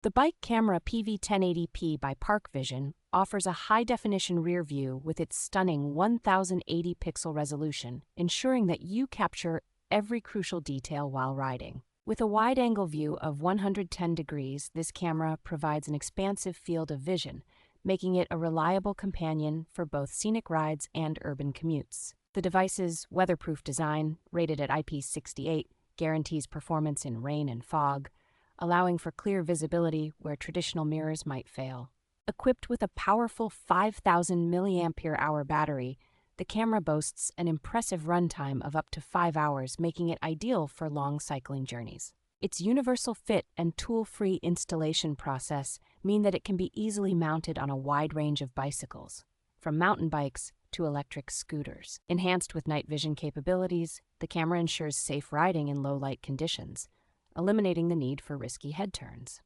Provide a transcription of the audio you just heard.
The bike camera PV-1080P by PARKVISION offers a high-definition rear view with its stunning 1080 pixel resolution, ensuring that you capture every crucial detail while riding. With a wide-angle view of 110 degrees, this camera provides an expansive field of vision, making it a reliable companion for both scenic rides and urban commutes. The device's weatherproof design, rated at IP68, guarantees performance in rain and fog, allowing for clear visibility where traditional mirrors might fail. Equipped with a powerful 5,000 mAh battery, the camera boasts an impressive runtime of up to 5 hours, making it ideal for long cycling journeys. Its universal fit and tool-free installation process mean that it can be easily mounted on a wide range of bicycles, from mountain bikes to electric scooters. Enhanced with night vision capabilities, the camera ensures safe riding in low-light conditions, eliminating the need for risky head turns.